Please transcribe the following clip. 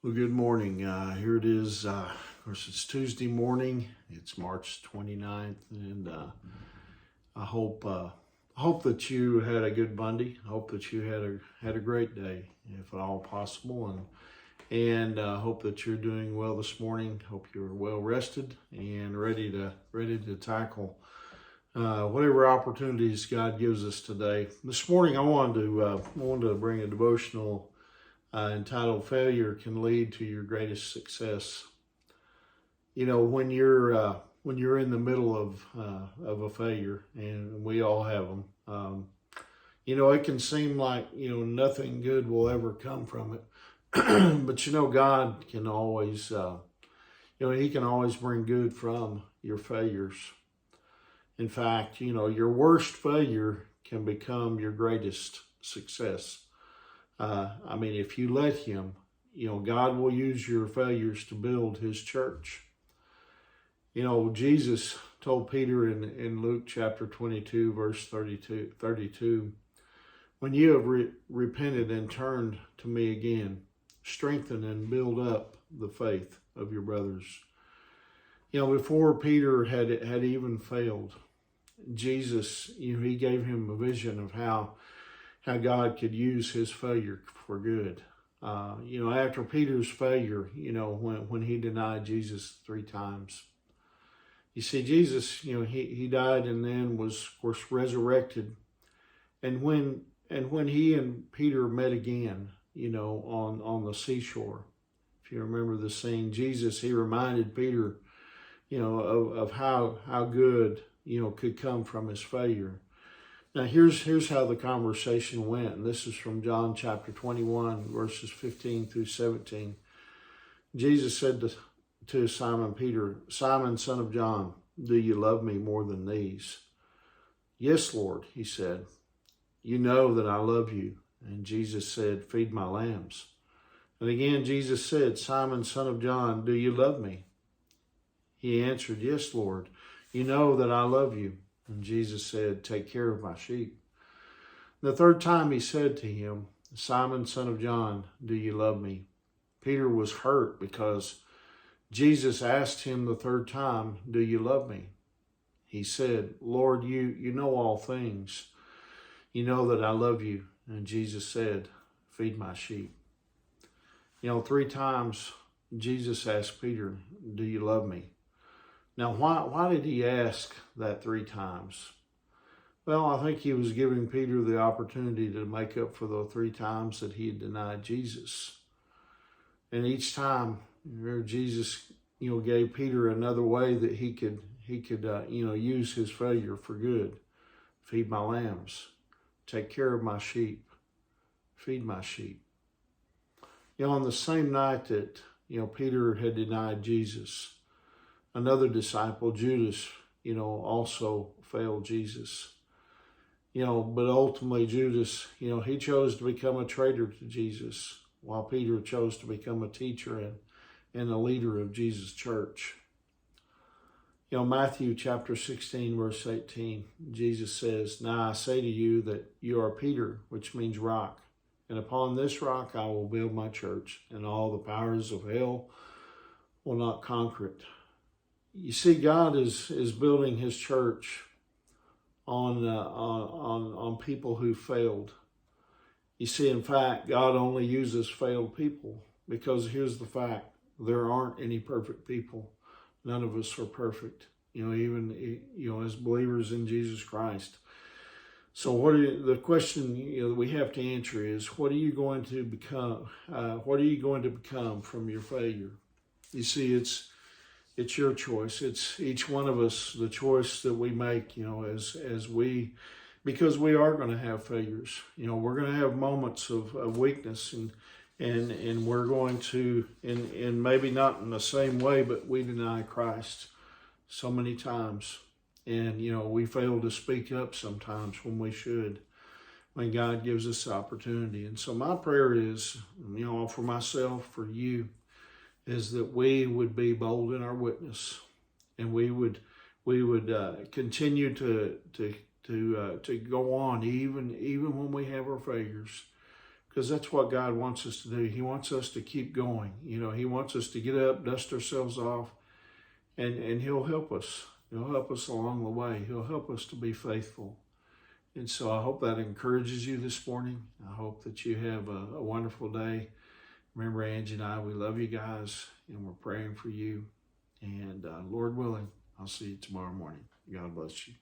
Well, good morning. Here it is. Of course, it's Tuesday morning. It's March 29th, and I hope that you had a good Monday. I hope that you had a great day, if at all possible, and hope that you're doing well this morning. Hope you're well rested and ready to tackle whatever opportunities God gives us today. This morning, I wanted to bring a devotional entitled "Failure Can Lead to Your Greatest Success." You know, when you're in the middle of a failure, and we all have them, it can seem like nothing good will ever come from it. But God can always, He can always bring good from your failures. In fact, your worst failure can become your greatest success. If you let Him, God will use your failures to build His church. Jesus told Peter in Luke chapter 22, verse 32, when you have repented and turned to me again, strengthen and build up the faith of your brothers. Before Peter had even failed, Jesus, He gave him a vision of how God could use his failure for good. After Peter's failure, when he denied Jesus 3 times. You see, Jesus, he died and then was, of course, resurrected. And when he and Peter met again, on the seashore, if you remember the scene, Jesus, he reminded Peter, of how good, could come from his failure. Now, here's how the conversation went. And this is from John chapter 21, verses 15 through 17. Jesus said to Simon Peter, "Simon, son of John, do you love me more than these?" "Yes, Lord," he said. "You know that I love you." And Jesus said, "Feed my lambs." And again, Jesus said, "Simon, son of John, do you love me?" He answered, "Yes, Lord. You know that I love you." And Jesus said, "Take care of my sheep." The third time he said to him, "Simon, son of John, do you love me?" Peter was hurt because Jesus asked him the third time, "Do you love me?" He said, "Lord, you know all things. You know that I love you." And Jesus said, "Feed my sheep." 3 times Jesus asked Peter, "Do you love me?" Now, why did he ask that 3 times? Well, I think he was giving Peter the opportunity to make up for the 3 times that he had denied Jesus. And each time, Jesus, gave Peter another way that he could use his failure for good. Feed my lambs. Take care of my sheep. Feed my sheep. On the same night that, Peter had denied Jesus, another disciple, Judas, also failed Jesus. But ultimately Judas, he chose to become a traitor to Jesus, while Peter chose to become a teacher and a leader of Jesus' church. Matthew chapter 16, verse 18, Jesus says, "Now I say to you that you are Peter," which means rock, "and upon this rock I will build my church, and all the powers of hell will not conquer it." You see, God is building His church on people who failed. You see, in fact, God only uses failed people because here's the fact: there aren't any perfect people. None of us are perfect. Even as believers in Jesus Christ. So, the question that we have to answer is: what are you going to become? What are you going to become from your failure? You see, it's your choice. It's each one of us, the choice that we make, because we are going to have failures. We're going to have moments of weakness and we're going to, and maybe not in the same way, but we deny Christ so many times. And, we fail to speak up sometimes when we should, when God gives us the opportunity. And so my prayer is, for myself, for you, is that we would be bold in our witness, and we would continue to go on even when we have our failures, because that's what God wants us to do. He wants us to keep going. You know, He wants us to get up, dust ourselves off, and He'll help us. He'll help us along the way. He'll help us to be faithful. And so I hope that encourages you this morning. I hope that you have a wonderful day. Remember, Angie and I, we love you guys, and we're praying for you. And Lord willing, I'll see you tomorrow morning. God bless you.